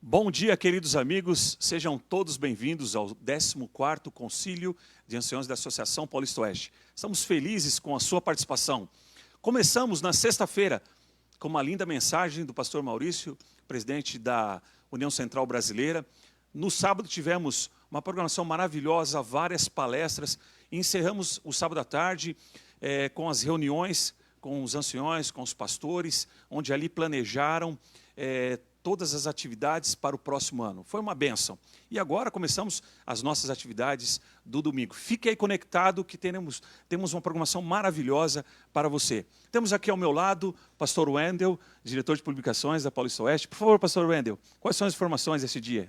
Bom dia, queridos amigos, sejam todos bem-vindos ao 14º Concílio de Anciãos da Associação Paulista Oeste. Estamos felizes com a sua participação. Começamos na sexta-feira com uma linda mensagem do pastor Maurício, presidente da União Central Brasileira. No sábado tivemos uma programação maravilhosa, várias palestras, e encerramos o sábado à tarde com as reuniões com os anciões, com os pastores, onde ali planejaram todas as atividades para o próximo ano. Foi uma bênção. E agora começamos as nossas atividades do domingo. Fique aí conectado que temos uma programação maravilhosa para você. Temos aqui ao meu lado o pastor Wendel, diretor de publicações da Paulista Oeste. Por favor, pastor Wendel, quais são as informações desse dia?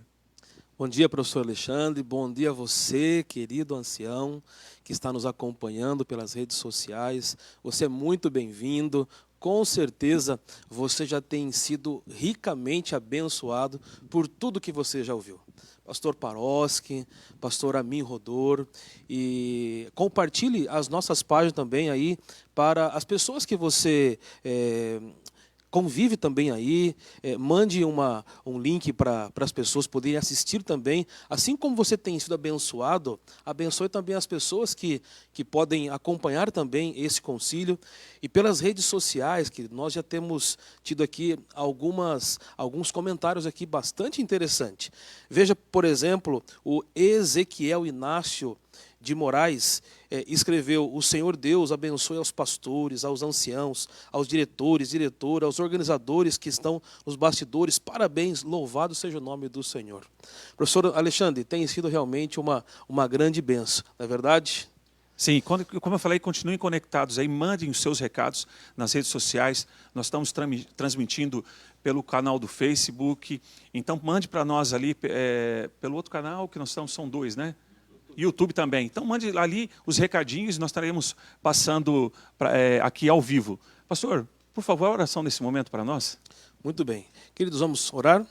Bom dia, professor Alexandre. Bom dia a você, querido ancião, que está nos acompanhando pelas redes sociais. Você é muito bem-vindo. Com certeza, você já tem sido ricamente abençoado por tudo que você já ouviu. Pastor Paroski, pastor Amin Rodor, e compartilhe as nossas páginas também aí para as pessoas que você convive também aí, mande um link para as pessoas poderem assistir também. Assim como você tem sido abençoado, abençoe também as pessoas que podem acompanhar também esse concílio. E pelas redes sociais, que nós já temos tido aqui alguns comentários aqui bastante interessantes. Veja, por exemplo, o Ezequiel Inácio de Moraes escreveu: o Senhor Deus abençoe aos pastores, aos anciãos, aos diretores, diretoras, aos organizadores que estão nos bastidores. Parabéns, louvado seja o nome do Senhor. Professor Alexandre, tem sido realmente uma grande bênção, não é verdade? Sim, como eu falei, continuem conectados aí, mandem os seus recados nas redes sociais. Nós estamos transmitindo pelo canal do Facebook, então mande para nós ali, pelo outro canal que nós estamos, são dois, né? YouTube também. Então mande ali os recadinhos, nós estaremos passando aqui ao vivo. Pastor, por favor, a oração nesse momento para nós. Muito bem. Queridos, vamos orar.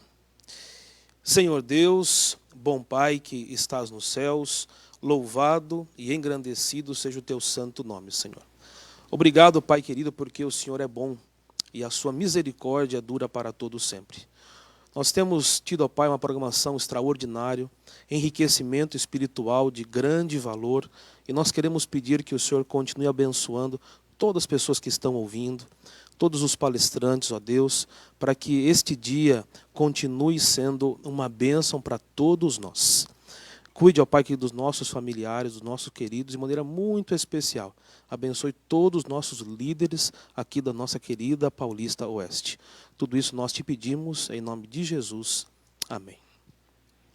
Senhor Deus, bom Pai que estás nos céus, louvado e engrandecido seja o teu santo nome, Senhor. Obrigado, Pai querido, porque o Senhor é bom e a sua misericórdia dura para todo sempre. Nós temos tido, ó Pai, uma programação extraordinária, enriquecimento espiritual de grande valor, e nós queremos pedir que o Senhor continue abençoando todas as pessoas que estão ouvindo, todos os palestrantes, ó Deus, para que este dia continue sendo uma bênção para todos nós. Cuide, ó Pai, dos nossos familiares, dos nossos queridos, de maneira muito especial. Abençoe todos os nossos líderes aqui da nossa querida Paulista Oeste. Tudo isso nós te pedimos em nome de Jesus. Amém.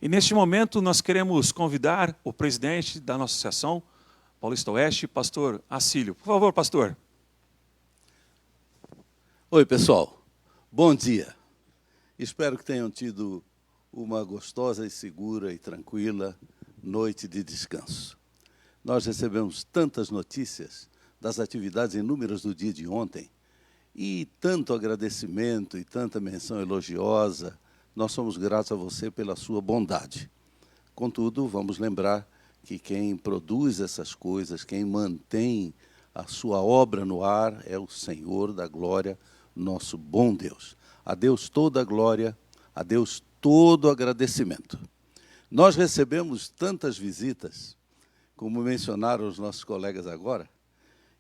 E neste momento nós queremos convidar o presidente da nossa associação, Paulista Oeste, pastor Acílio. Por favor, pastor. Oi, pessoal. Bom dia. Espero que tenham tido uma gostosa e segura e tranquila noite de descanso. Nós recebemos tantas notícias das atividades inúmeras do dia de ontem e tanto agradecimento e tanta menção elogiosa. Nós somos gratos a você pela sua bondade. Contudo, vamos lembrar que quem produz essas coisas, quem mantém a sua obra no ar é o Senhor da glória, nosso bom Deus. A Deus toda a glória, a Deus todo agradecimento. Nós recebemos tantas visitas, como mencionaram os nossos colegas agora,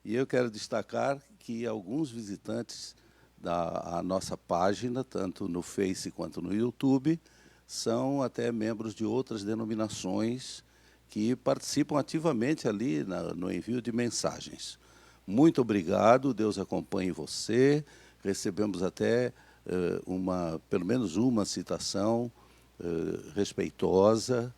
e eu quero destacar que alguns visitantes da nossa página, tanto no Face quanto no YouTube, são até membros de outras denominações que participam ativamente ali no envio de mensagens. Muito obrigado, Deus acompanhe você. Recebemos até pelo menos uma citação respeitosa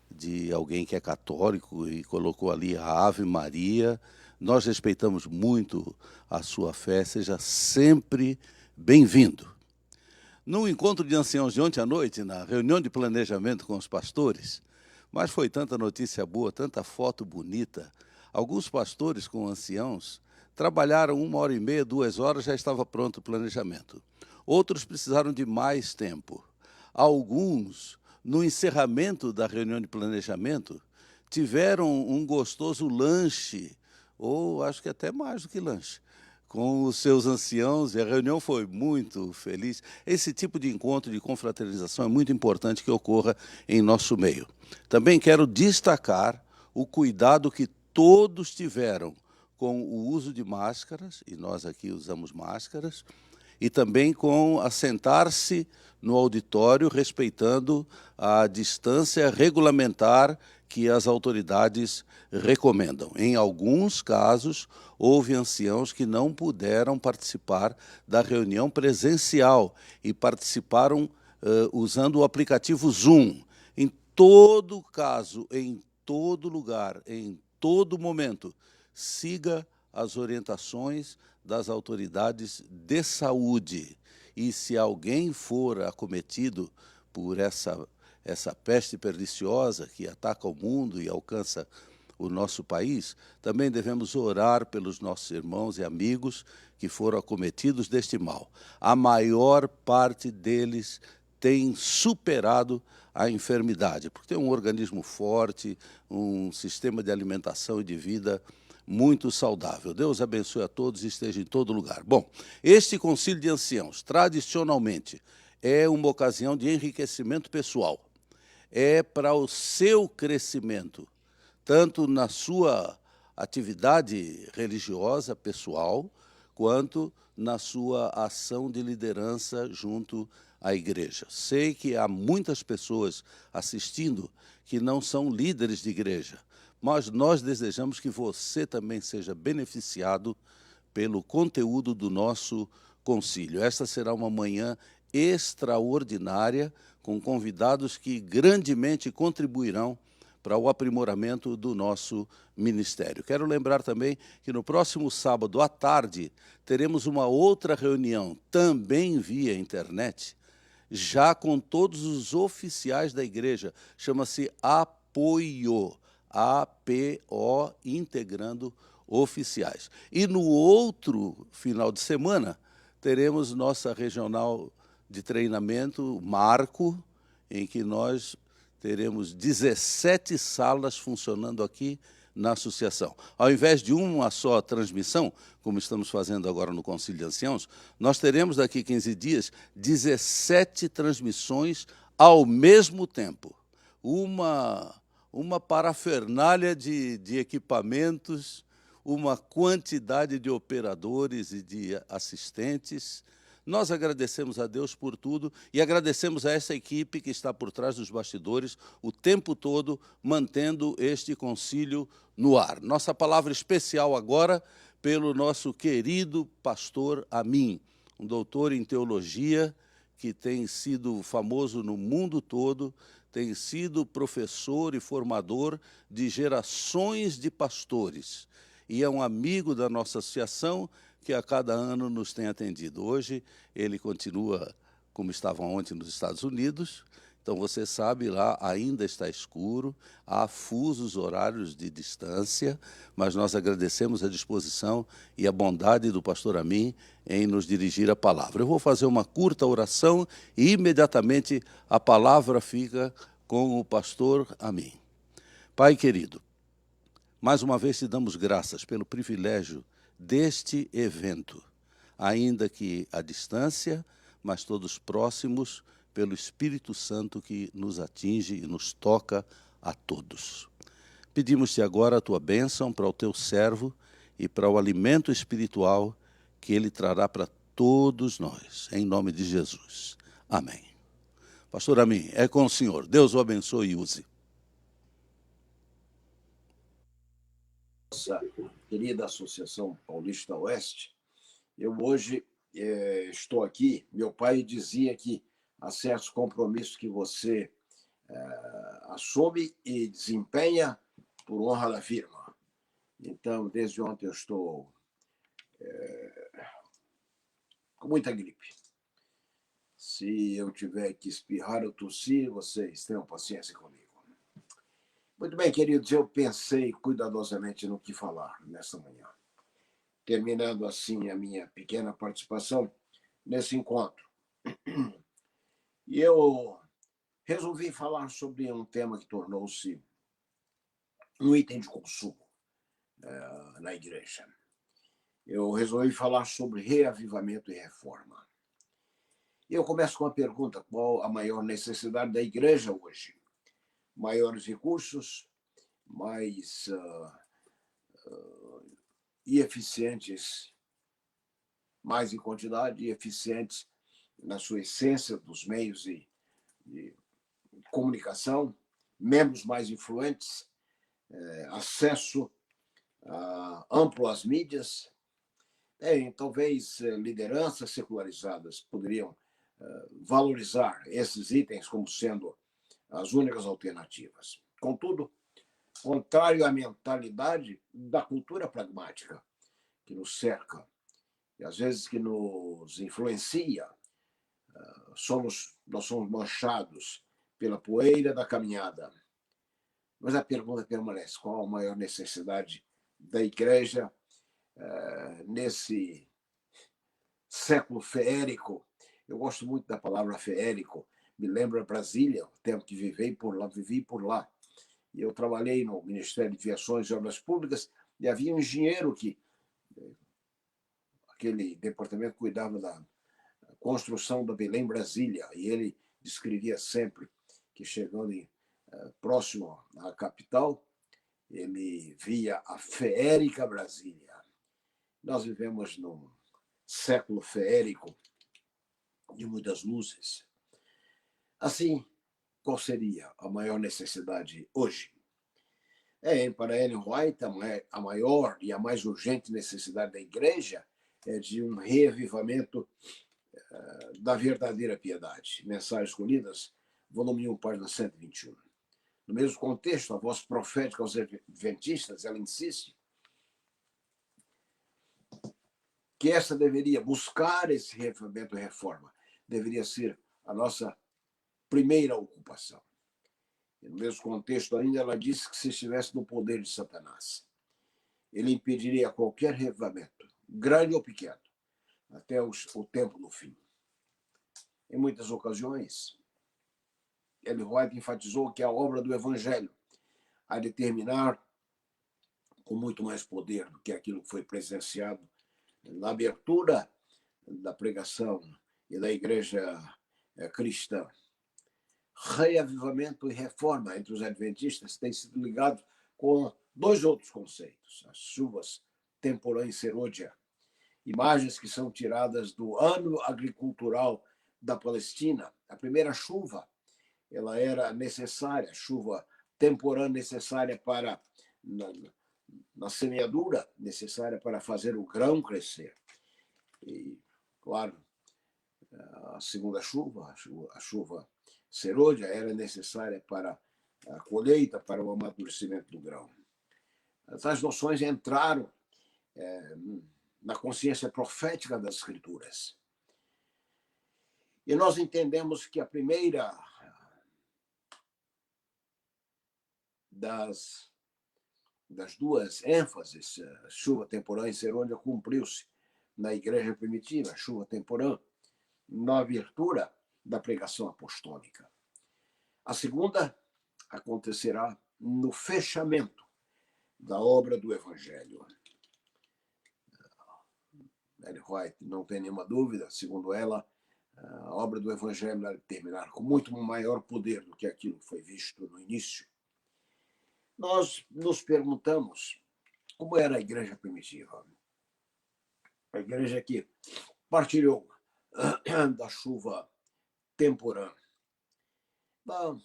de alguém que é católico e colocou ali a Ave Maria. Nós respeitamos muito a sua fé, seja sempre bem-vindo. No encontro de anciãos de ontem à noite, na reunião de planejamento com os pastores, mas foi tanta notícia boa, tanta foto bonita. Alguns pastores com anciãos trabalharam 1h30, 2 horas, já estava pronto o planejamento. Outros precisaram de mais tempo. Alguns, no encerramento da reunião de planejamento, tiveram um gostoso lanche, ou acho que até mais do que lanche, com os seus anciãos, e a reunião foi muito feliz. Esse tipo de encontro de confraternização é muito importante que ocorra em nosso meio. Também quero destacar o cuidado que todos tiveram com o uso de máscaras, e nós aqui usamos máscaras, e também com assentar-se no auditório, respeitando a distância regulamentar que as autoridades recomendam. Em alguns casos, houve anciãos que não puderam participar da reunião presencial e participaram usando o aplicativo Zoom. Em todo caso, em todo lugar, em todo momento, siga as orientações das autoridades de saúde. E se alguém for acometido por essa peste perniciosa que ataca o mundo e alcança o nosso país, também devemos orar pelos nossos irmãos e amigos que foram acometidos deste mal. A maior parte deles tem superado a enfermidade, porque tem um organismo forte, um sistema de alimentação e de vida muito saudável. Deus abençoe a todos e esteja em todo lugar. Bom, este concílio de anciãos, tradicionalmente, é uma ocasião de enriquecimento pessoal. É para o seu crescimento, tanto na sua atividade religiosa pessoal, quanto na sua ação de liderança junto à igreja. Sei que há muitas pessoas assistindo que não são líderes de igreja, mas nós desejamos que você também seja beneficiado pelo conteúdo do nosso concílio. Esta será uma manhã extraordinária, com convidados que grandemente contribuirão para o aprimoramento do nosso ministério. Quero lembrar também que no próximo sábado à tarde teremos uma outra reunião, também via internet, já com todos os oficiais da igreja. Chama-se Apoio. APO, integrando oficiais. E no outro final de semana, teremos nossa regional de treinamento, Marco, em que nós teremos 17 salas funcionando aqui na associação. Ao invés de uma só transmissão, como estamos fazendo agora no Concílio de Anciãos, nós teremos daqui a 15 dias 17 transmissões ao mesmo tempo. Uma parafernália de equipamentos, uma quantidade de operadores e de assistentes. Nós agradecemos a Deus por tudo e agradecemos a essa equipe que está por trás dos bastidores o tempo todo, mantendo este concílio no ar. Nossa palavra especial agora pelo nosso querido pastor Amin, um doutor em teologia que tem sido famoso no mundo todo, tem sido professor e formador de gerações de pastores. E é um amigo da nossa associação que a cada ano nos tem atendido. Hoje ele continua como estava ontem nos Estados Unidos. Então você sabe, lá ainda está escuro, há fusos horários de distância, mas nós agradecemos a disposição e a bondade do pastor Amin em nos dirigir a palavra. Eu vou fazer uma curta oração e imediatamente a palavra fica com o pastor Amin. Pai querido, mais uma vez te damos graças pelo privilégio deste evento, ainda que à distância, mas todos próximos, pelo Espírito Santo que nos atinge e nos toca a todos. Pedimos-te agora a tua bênção para o teu servo e para o alimento espiritual que ele trará para todos nós, em nome de Jesus. Amém. Pastor Amin, é com o senhor. Deus o abençoe e use. Nossa querida Associação Paulista Oeste, eu hoje estou aqui. Meu pai dizia que há certos compromissos que você assume e desempenha por honra da firma. Então, desde ontem eu estou com muita gripe. Se eu tiver que espirrar ou tossir, vocês tenham paciência comigo. Muito bem, queridos, eu pensei cuidadosamente no que falar nesta manhã, terminando assim a minha pequena participação nesse encontro. E eu resolvi falar sobre um tema que tornou-se um item de consumo na igreja. eu resolvi falar sobre reavivamento e reforma. E eu começo com a pergunta: qual a maior necessidade da igreja hoje? Maiores recursos, mais e eficientes, mais em quantidade e eficientes na sua essência dos meios de comunicação, membros mais influentes, acesso amplo às mídias. Talvez lideranças secularizadas poderiam valorizar esses itens como sendo as únicas alternativas. Contudo, contrário à mentalidade da cultura pragmática que nos cerca e às vezes que nos influencia, nós somos manchados pela poeira da caminhada. Mas a pergunta permanece: qual a maior necessidade da igreja nesse século feérico? Eu gosto muito da palavra feérico, me lembra Brasília, o tempo que vivi por lá. E eu trabalhei no Ministério de Viações e Obras Públicas e havia um engenheiro que aquele departamento cuidava da construção da Belém Brasília, e ele descrevia sempre que chegando próximo à capital, ele via a feérica Brasília. Nós vivemos num século feérico de muitas luzes. Assim, qual seria a maior necessidade hoje? Para Ellen White, a maior e a mais urgente necessidade da igreja é de um reavivamento da verdadeira piedade. Mensagens Colhidas, volume 1, página 121. No mesmo contexto, a voz profética aos adventistas, ela insiste que essa deveria buscar esse reavivamento e reforma, deveria ser a nossa primeira ocupação. E no mesmo contexto ainda, ela disse que se estivesse no poder de Satanás, ele impediria qualquer reavivamento, grande ou pequeno, até o tempo do fim. Em muitas ocasiões, Ellen White enfatizou que a obra do Evangelho há de terminar com muito mais poder do que aquilo que foi presenciado na abertura da pregação e da igreja cristã. Reavivamento e reforma entre os adventistas tem sido ligado com dois outros conceitos: as chuvas temporã e serôdia, imagens que são tiradas do ano agricultural da Palestina. A primeira chuva, ela era necessária, chuva temporã necessária para na semeadura, necessária para fazer o grão crescer. E, claro, a segunda chuva, a chuva serôdia, era necessária para a colheita, para o amadurecimento do grão. Essas noções entraram na consciência profética das Escrituras. E nós entendemos que a primeira das duas ênfases, chuva temporã e serôdia, cumpriu-se na igreja primitiva, chuva temporã, na abertura da pregação apostólica. A segunda acontecerá no fechamento da obra do Evangelho. Ellen White não tem nenhuma dúvida, segundo ela, a obra do Evangelho vai terminar com muito maior poder do que aquilo que foi visto no início. Nós nos perguntamos como era a igreja primitiva. A igreja que partilhou da chuva temporã. Bom,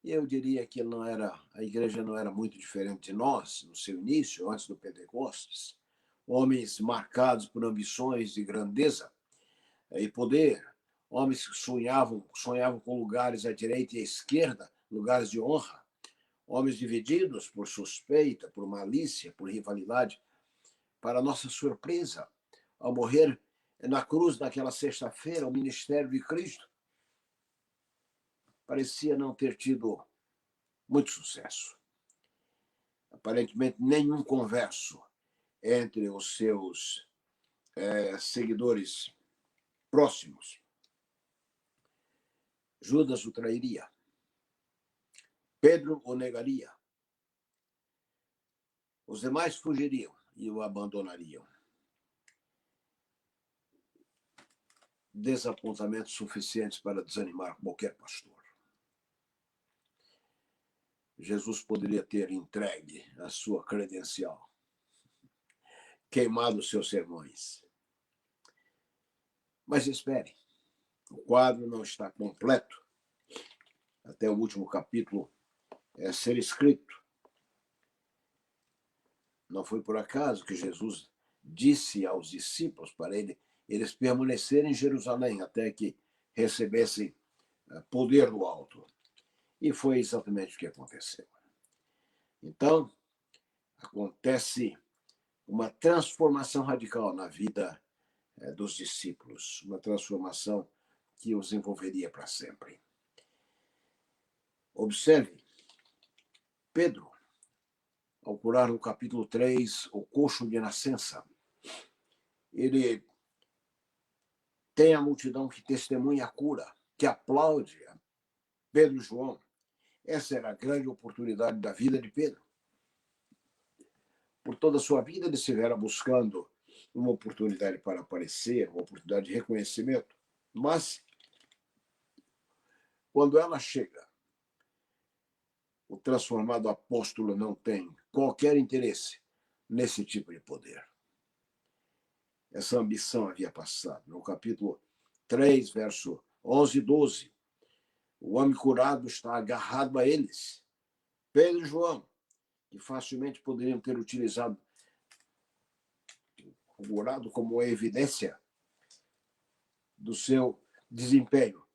eu diria que a igreja não era muito diferente de nós no seu início, antes do Pentecostes. Homens marcados por ambições de grandeza e poder, homens que sonhavam com lugares à direita e à esquerda, lugares de honra, homens divididos por suspeita, por malícia, por rivalidade. Para nossa surpresa, ao morrer na cruz naquela sexta-feira, o ministério de Cristo parecia não ter tido muito sucesso. Aparentemente, nenhum converso entre os seus seguidores próximos. Judas o trairia. Pedro o negaria. Os demais fugiriam e o abandonariam. desapontamentos suficientes para desanimar qualquer pastor. Jesus poderia ter entregue a sua credencial, queimado seus sermões. Mas espere, o quadro não está completo até o último capítulo ser escrito. Não foi por acaso que Jesus disse aos discípulos para eles permanecerem em Jerusalém até que recebessem poder do alto. E foi exatamente o que aconteceu. Então, acontece uma transformação radical na vida dos discípulos, uma transformação que os envolveria para sempre. Observe, Pedro, ao curar no capítulo 3 o coxo de nascença, ele tem a multidão que testemunha a cura, que aplaude Pedro e João. Essa era a grande oportunidade da vida de Pedro. Por toda a sua vida, ele estivera buscando uma oportunidade para aparecer, uma oportunidade de reconhecimento. Mas, quando ela chega, o transformado apóstolo não tem qualquer interesse nesse tipo de poder. Essa ambição havia passado. No capítulo 3, verso 11 e 12, o homem curado está agarrado a eles. Pedro e João, que facilmente poderiam ter utilizado o curado como evidência do seu desempenho.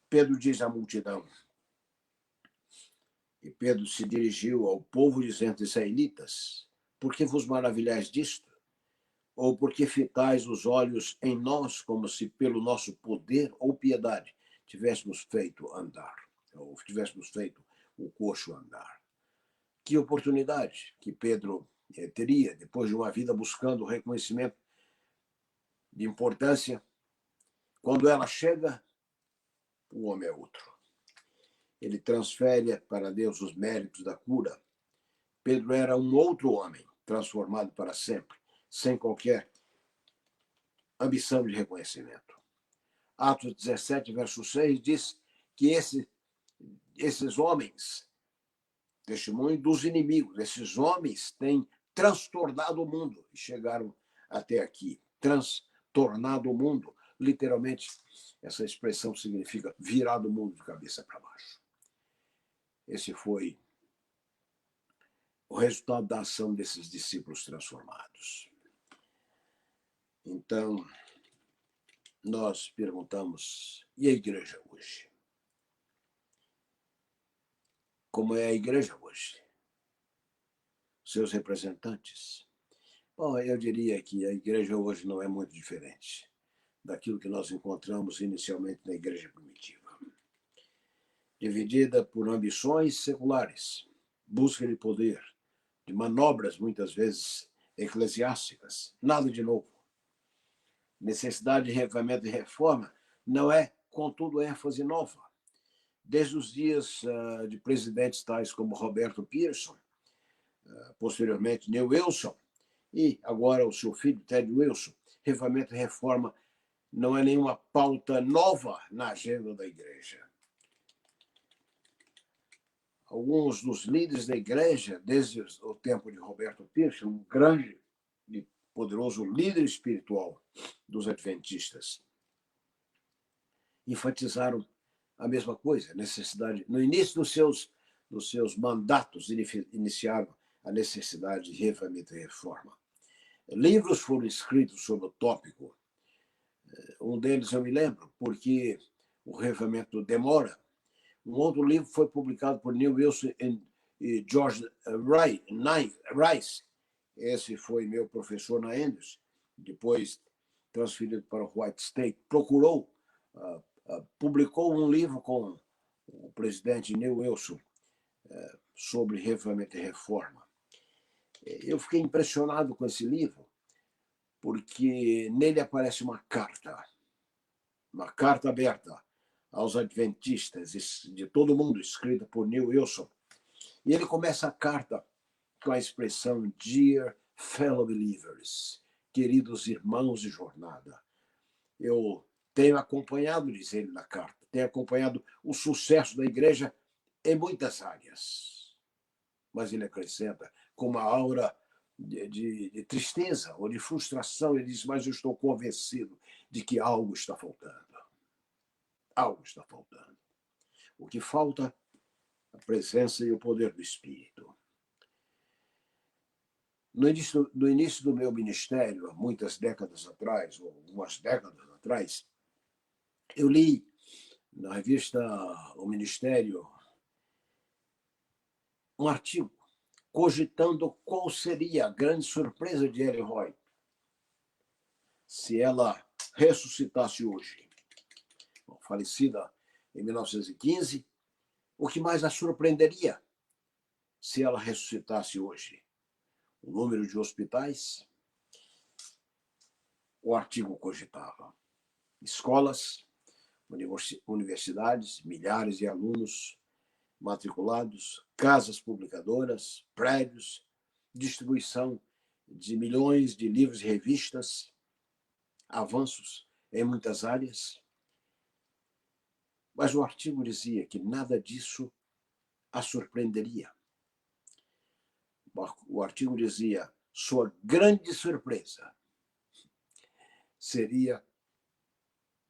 Pedro diz à multidão, e Pedro se dirigiu ao povo dizendo, israelitas, por que vos maravilhais disto? Ou por que fitais os olhos em nós, como se pelo nosso poder ou piedade tivéssemos feito andar, ou tivéssemos feito o coxo andar? Que oportunidade que Pedro teria, depois de uma vida buscando o reconhecimento de importância, quando ela chega, o homem é outro. Ele transfere para Deus os méritos da cura. Pedro era um outro homem, transformado para sempre, sem qualquer ambição de reconhecimento. Atos 17, verso 6, diz que esses homens, testemunho dos inimigos, esses homens têm transtornado o mundo e chegaram até aqui. Transtornado o mundo. Literalmente, essa expressão significa virar o mundo de cabeça para baixo. Esse foi o resultado da ação desses discípulos transformados. Então, nós perguntamos, e a igreja hoje? Como é a igreja hoje? Seus representantes? Bom, eu diria que a igreja hoje não é muito diferente daquilo que nós encontramos inicialmente na igreja primitiva. Dividida por ambições seculares, busca de poder, de manobras muitas vezes eclesiásticas, nada de novo. Necessidade de reavivamento e reforma não é, contudo, ênfase nova. Desde os dias de presidentes tais como Roberto Pearson, posteriormente Neil Wilson, e agora o seu filho Ted Wilson, reavivamento e reforma não é nenhuma pauta nova na agenda da igreja. Alguns dos líderes da igreja, desde o tempo de Roberto Pearson, um grande e poderoso líder espiritual dos adventistas, enfatizaram a mesma coisa, a necessidade, no início dos seus mandatos, iniciaram a necessidade de reavivamento e reforma. Livros foram escritos sobre o tópico. Um deles eu me lembro, porque o reavivamento demora. Um outro livro foi publicado por Neil Wilson e George Rice. Esse foi meu professor na Andrews, depois transferido para o White State. Publicou um livro com o presidente Neil Wilson sobre reavivamento e reforma. Eu fiquei impressionado com esse livro, porque nele aparece uma carta aberta aos adventistas de todo mundo, escrita por Neil Wilson. E ele começa a carta com a expressão Dear Fellow Believers, queridos irmãos de jornada, eu tenho acompanhado, diz ele na carta, tenho acompanhado o sucesso da igreja em muitas áreas. Mas ele acrescenta, com uma aura de tristeza ou de frustração, ele diz, mas eu estou convencido de que algo está faltando. Algo está faltando. O que falta? A presença e o poder do Espírito. No início do meu ministério, há muitas décadas atrás, ou algumas décadas atrás, eu li na revista O Ministério um artigo cogitando qual seria a grande surpresa de Ellen White se ela ressuscitasse hoje. Bom, falecida em 1915, o que mais a surpreenderia se ela ressuscitasse hoje? O número de hospitais? O artigo cogitava. Escolas, universidades, milhares de alunos matriculados, casas publicadoras, prédios, distribuição de milhões de livros e revistas, avanços em muitas áreas. Mas o artigo dizia que nada disso a surpreenderia. O artigo dizia, sua grande surpresa seria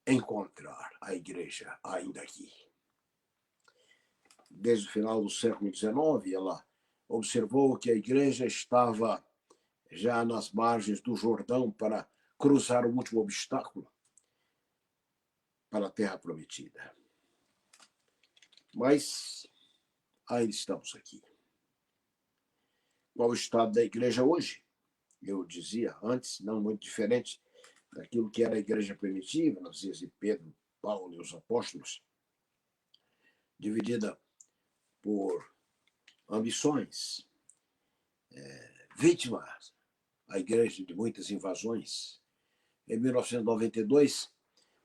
encontrar a igreja ainda aqui. Desde o final do século XIX, ela observou que a igreja estava já nas margens do Jordão para cruzar o último obstáculo para a Terra Prometida. Mas ainda estamos aqui. Qual o estado da igreja hoje? Eu dizia antes, não muito diferente daquilo que era a igreja primitiva, nos dias de Pedro, Paulo e os apóstolos, dividida por ambições, vítima a igreja de muitas invasões. Em 1992,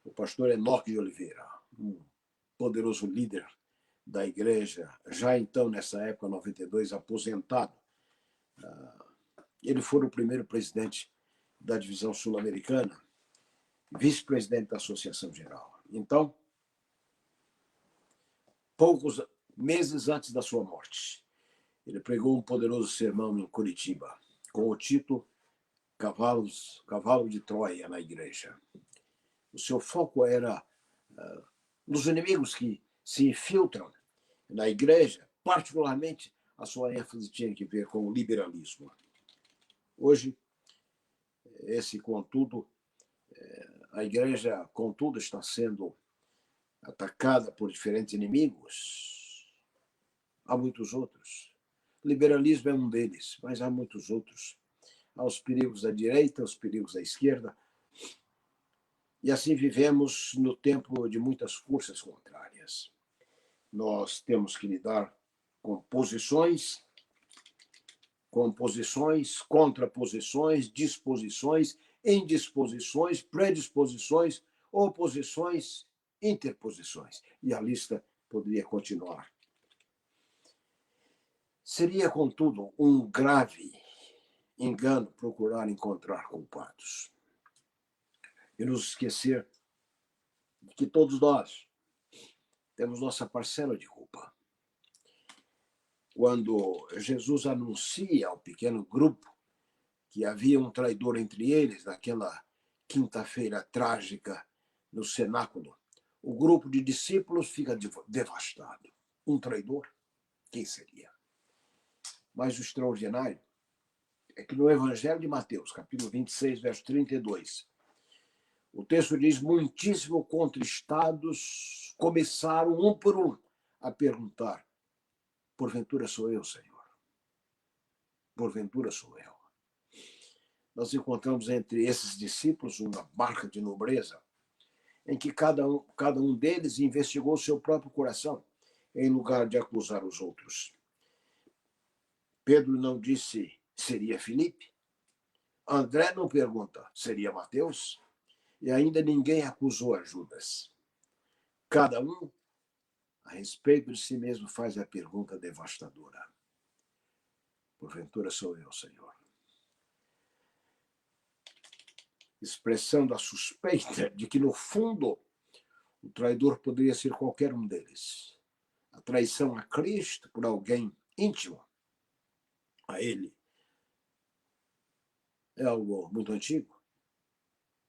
o pastor Enoque de Oliveira, um poderoso líder da igreja, já então, nessa época, 92, aposentado, ele foi o primeiro presidente da divisão sul-americana, vice-presidente da Associação Geral. Então, poucos meses antes da sua morte, ele pregou um poderoso sermão em Curitiba, com o título Cavalo de Troia na Igreja. O seu foco era nos inimigos que se infiltram na igreja, particularmente a sua ênfase tinha que ver com o liberalismo. Hoje, a igreja, contudo, está sendo atacada por diferentes inimigos. Há muitos outros. O liberalismo é um deles, mas há muitos outros. Há os perigos da direita, os perigos da esquerda. E assim vivemos no tempo de muitas forças contrárias. Nós temos que lidar com posições, contraposições, disposições, indisposições, predisposições, oposições, interposições. E a lista poderia continuar. Seria, contudo, um grave engano procurar encontrar culpados e nos esquecer de que todos nós temos nossa parcela de culpa. Quando Jesus anuncia ao pequeno grupo que havia um traidor entre eles, naquela quinta-feira trágica no cenáculo, o grupo de discípulos fica devastado. Um traidor? Quem seria? Mas o extraordinário é que no Evangelho de Mateus, capítulo 26, verso 32, o texto diz, muitíssimo contristados, começaram um por um a perguntar, porventura sou eu, Senhor? Porventura sou eu? Nós encontramos entre esses discípulos uma marca de nobreza, em que cada um deles investigou seu próprio coração, em lugar de acusar os outros. Pedro não disse, seria Filipe? André não pergunta, seria Mateus? E ainda ninguém acusou a Judas. Cada um, a respeito de si mesmo, faz a pergunta devastadora. Porventura sou eu, Senhor. expressando a suspeita de que, no fundo, o traidor poderia ser qualquer um deles. A traição a Cristo por alguém íntimo a ele é algo muito antigo,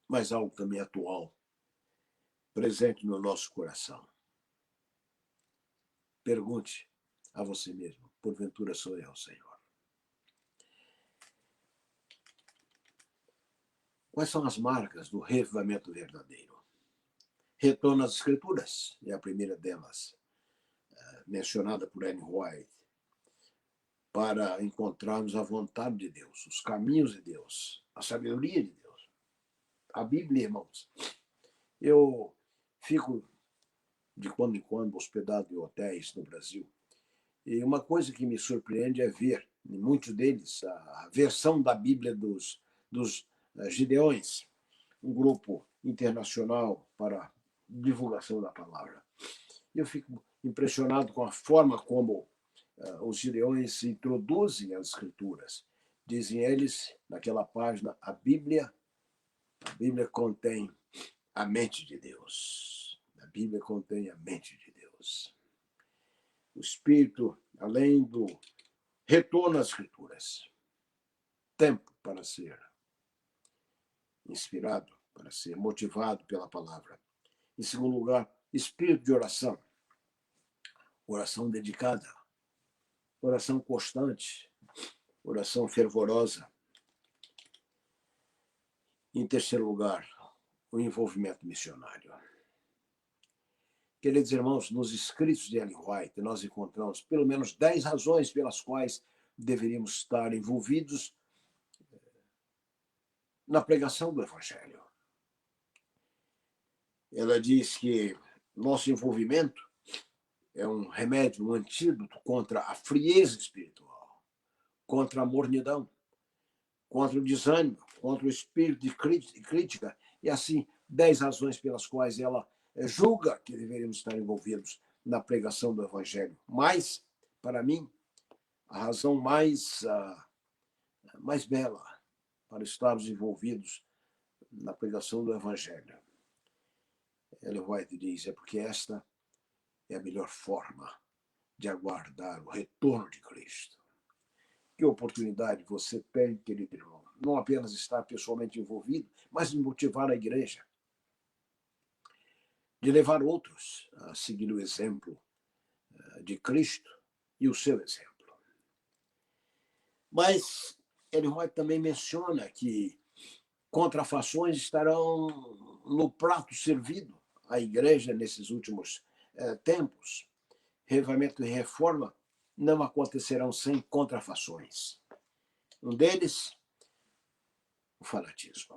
mas algo também atual, presente no nosso coração. Pergunte a você mesmo: porventura sou eu, Senhor? Quais são as marcas do reavivamento verdadeiro? Retorno às Escrituras, é a primeira delas, mencionada por Ellen White, para encontrarmos a vontade de Deus, os caminhos de Deus, a sabedoria de Deus. A Bíblia, irmãos. Eu fico, de quando em quando, hospedado em hotéis no Brasil, e uma coisa que me surpreende é ver, em muitos deles, a versão da Bíblia dos Gideões, um grupo internacional para divulgação da palavra. Eu fico impressionado com a forma como os Gideões se introduzem às Escrituras. Dizem eles, naquela página, a Bíblia contém a mente de Deus. A Bíblia contém a mente de Deus. O Espírito, além do retorno às Escrituras, tempo para ser inspirado, para ser motivado pela palavra. Em segundo lugar, espírito de oração. Oração dedicada, oração constante, oração fervorosa. Em terceiro lugar, o envolvimento missionário. Queridos irmãos, nos escritos de Ellen White, nós encontramos pelo menos 10 razões pelas quais deveríamos estar envolvidos na pregação do Evangelho. Ela diz que nosso envolvimento é um remédio, um antídoto contra a frieza espiritual, contra a mornidão, contra o desânimo, contra o espírito de crítica, e assim 10 razões pelas quais ela julga que deveríamos estar envolvidos na pregação do Evangelho. Mas, para mim, a razão mais bela para estarmos envolvidos na pregação do Evangelho, Ellen White diz, é porque esta é a melhor forma de aguardar o retorno de Cristo. Que oportunidade você tem, querido irmão, não apenas estar pessoalmente envolvido, mas de motivar a igreja, de levar outros a seguir o exemplo de Cristo e o seu exemplo. Mas Ellen White também menciona que contrafações estarão no prato servido à igreja nesses últimos tempos. Reavivamento e reforma não acontecerão sem contrafações. Um deles, o fanatismo.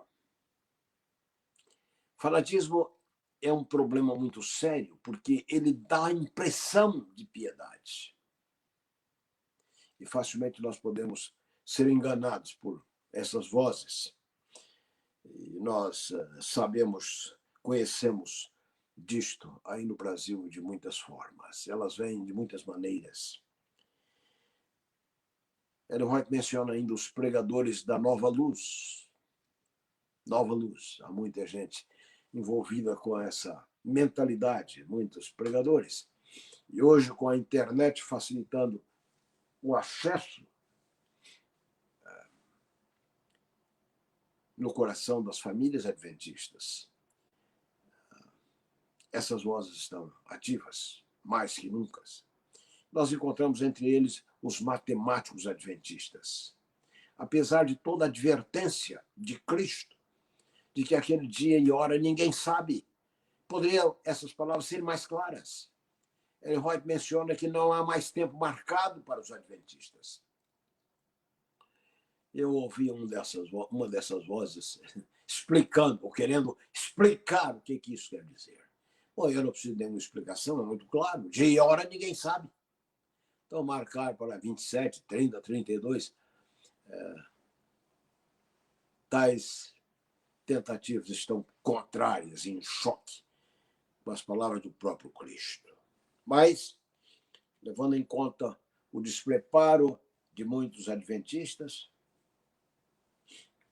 O fanatismo é um problema muito sério, porque ele dá a impressão de piedade. E facilmente nós podemos ser enganados por essas vozes. E nós sabemos, conhecemos disto aí no Brasil de muitas formas. Elas vêm de muitas maneiras. Ellen White menciona ainda os pregadores da nova luz. Nova luz. Há muita gente envolvida com essa mentalidade, muitos pregadores. E hoje, com a internet facilitando o acesso no coração das famílias adventistas, essas vozes estão ativas, mais que nunca. Nós encontramos entre eles os matemáticos adventistas. Apesar de toda a advertência de Cristo, de que aquele dia e hora ninguém sabe, poderiam essas palavras ser mais claras. Ellen White menciona que não há mais tempo marcado para os adventistas. Eu ouvi uma dessas vozes explicando, ou querendo explicar o que isso quer dizer. Bom, eu não preciso de nenhuma explicação, é muito claro. Dia e hora ninguém sabe. Então, marcar para 27, 30, 32, tais tentativas estão contrárias, em choque com as palavras do próprio Cristo. Mas, levando em conta o despreparo de muitos adventistas,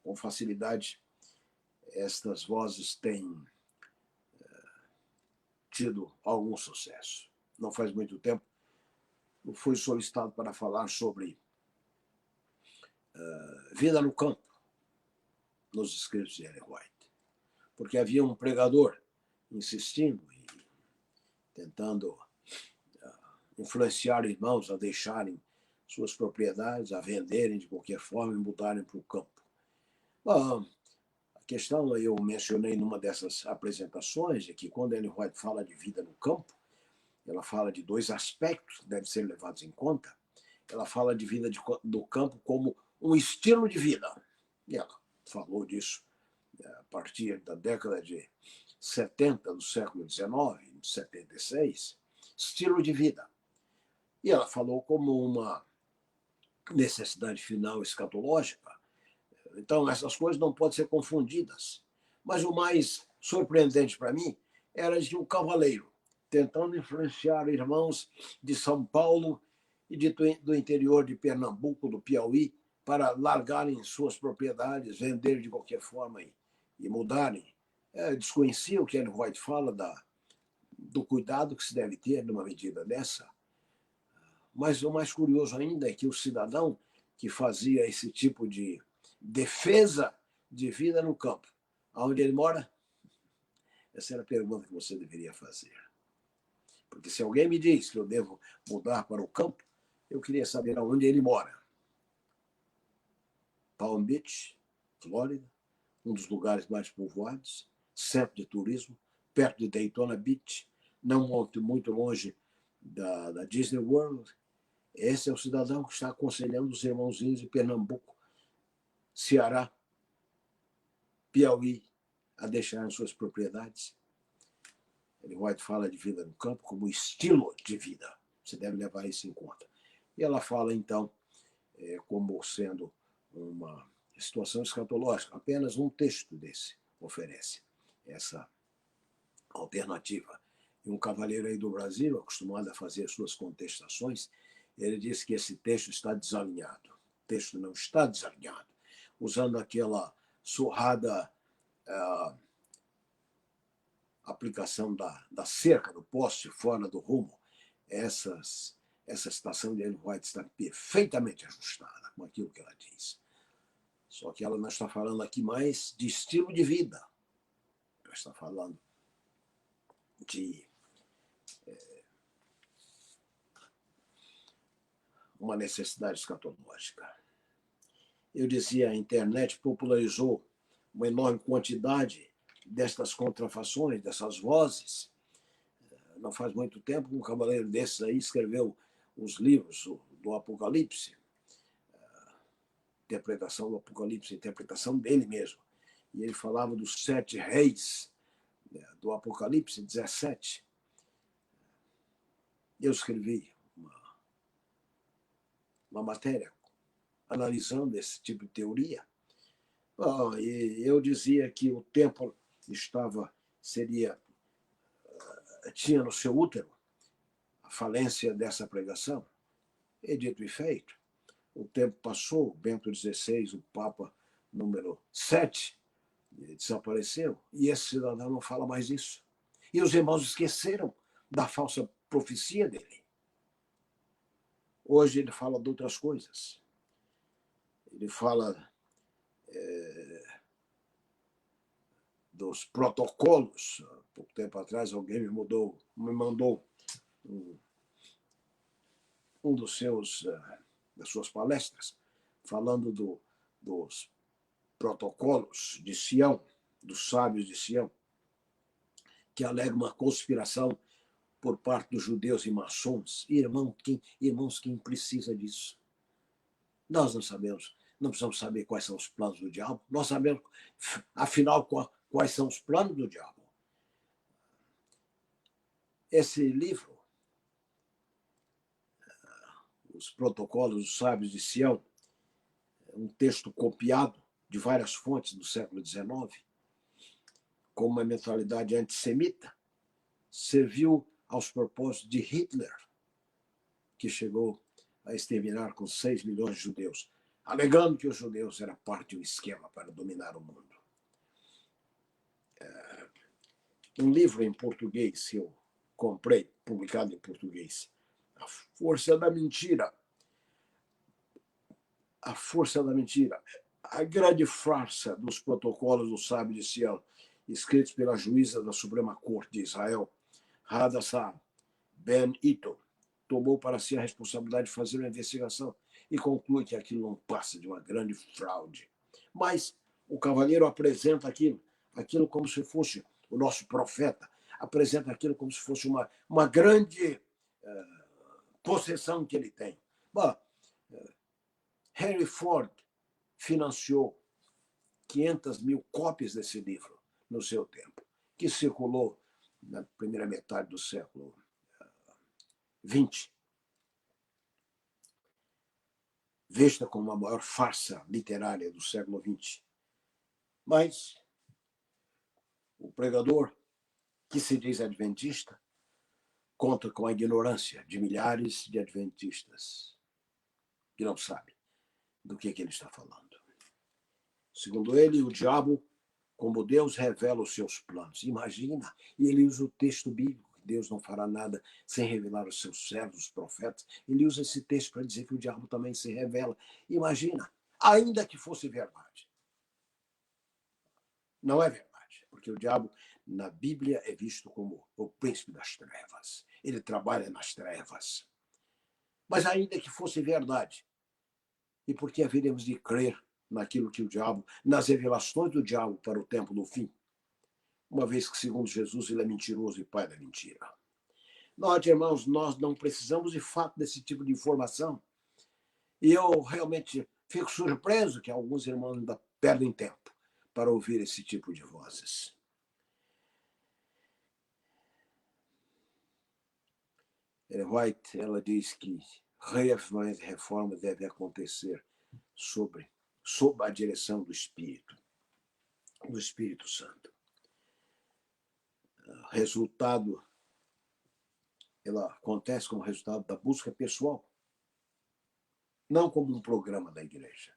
com facilidade estas vozes têm tido algum sucesso. Não faz muito tempo, eu fui solicitado para falar sobre vida no campo, nos escritos de Ellen White, porque havia um pregador insistindo e tentando influenciar irmãos a deixarem suas propriedades, a venderem de qualquer forma e mudarem para o campo. Bom, a questão, eu mencionei numa dessas apresentações, é que quando Ellen White fala de vida no campo, ela fala de dois aspectos que devem ser levados em conta. Ela fala de vida do campo como um estilo de vida. E ela falou disso a partir da década de 70 do século XIX, 76, estilo de vida. E ela falou como uma necessidade final escatológica. Então, essas coisas não podem ser confundidas. Mas o mais surpreendente para mim era de um cavaleiro tentando influenciar irmãos de São Paulo e do interior de Pernambuco, do Piauí, para largarem suas propriedades, venderem de qualquer forma e mudarem. Desconhecia o que Ellen White fala do cuidado que se deve ter numa medida dessa. Mas o mais curioso ainda é que o cidadão que fazia esse tipo de defesa de vida no campo, aonde ele mora, essa era a pergunta que você deveria fazer. Porque se alguém me diz que eu devo mudar para o campo, eu queria saber aonde ele mora. Palm Beach, Flórida, um dos lugares mais povoados, centro de turismo, perto de Daytona Beach, não muito longe da Disney World. Esse é o cidadão que está aconselhando os irmãozinhos de Pernambuco, Ceará, Piauí, a deixarem suas propriedades. Ellen White fala de vida no campo como estilo de vida. Você deve levar isso em conta. E ela fala, então, como sendo uma situação escatológica. Apenas um texto desse oferece essa alternativa. E um cavaleiro aí do Brasil, acostumado a fazer suas contestações, ele disse que esse texto está desalinhado. O texto não está desalinhado. Usando aquela surrada aplicação da cerca, do poste, fora do rumo, essa citação de Ellen White está perfeitamente ajustada com aquilo que ela diz. Só que ela não está falando aqui mais de estilo de vida. Ela está falando de uma necessidade escatológica. Eu dizia, a internet popularizou uma enorme quantidade destas contrafações, dessas vozes. Não faz muito tempo, um cavaleiro desses aí escreveu os livros do Apocalipse, interpretação do Apocalipse, interpretação dele mesmo. E ele falava dos 7 reis do Apocalipse 17. Eu escrevi uma matéria analisando esse tipo de teoria. E eu dizia que o tempo tinha no seu útero a falência dessa pregação. E dito e feito, o tempo passou, Bento XVI, o Papa número 7, desapareceu, e esse cidadão não fala mais isso. E os irmãos esqueceram da falsa profecia dele. Hoje ele fala de outras coisas. Ele fala dos protocolos. Há pouco tempo atrás, alguém me mandou um das suas palestras, falando dos protocolos de Sião, dos sábios de Sião, que alegam uma conspiração por parte dos judeus e maçons. Irmãos, quem precisa disso? Nós não sabemos. Não precisamos saber quais são os planos do diabo. Nós sabemos, afinal, quais são os planos do diabo. Esse livro, Os Protocolos dos Sábios de Sião, é um texto copiado de várias fontes do século XIX, com uma mentalidade antissemita, serviu aos propósitos de Hitler, que chegou a exterminar com 6 milhões de judeus, alegando que os judeus eram parte de um esquema para dominar o mundo. um livro em português que eu comprei, publicado em português. A Força da Mentira. A Força da Mentira. A grande farsa dos protocolos do Sábio de Sião, escritos pela juíza da Suprema Corte de Israel, Hadassah Ben Ito, tomou para si a responsabilidade de fazer uma investigação e conclui que aquilo não passa de uma grande fraude. Mas o cavalheiro apresenta aquilo como se fosse o nosso profeta, apresenta aquilo como se fosse uma grande possessão que ele tem. Bom, Henry Ford financiou 500 mil cópias desse livro no seu tempo, que circulou na primeira metade do século XX, vista como a maior farsa literária do século XX. Mas o pregador, que se diz adventista, conta com a ignorância de milhares de adventistas que não sabem do que ele está falando. Segundo ele, o diabo, como Deus revela os seus planos. Imagina, e ele usa o texto bíblico, que Deus não fará nada sem revelar os seus servos, os profetas. Ele usa esse texto para dizer que o diabo também se revela. Imagina, ainda que fosse verdade. Não é verdade, porque o diabo, na Bíblia, é visto como o príncipe das trevas. Ele trabalha nas trevas. Mas ainda que fosse verdade, e por que haveríamos de crer naquilo que o diabo, nas revelações do diabo para o tempo do fim, uma vez que, segundo Jesus, ele é mentiroso e pai da mentira. Note, irmãos, nós não precisamos de fato desse tipo de informação. E eu realmente fico surpreso que alguns irmãos ainda perdem tempo para ouvir esse tipo de vozes. Ellen White, ela diz que reavivamento e reforma deve acontecer sob a direção do Espírito Santo. Resultado, ela acontece como resultado da busca pessoal, não como um programa da igreja.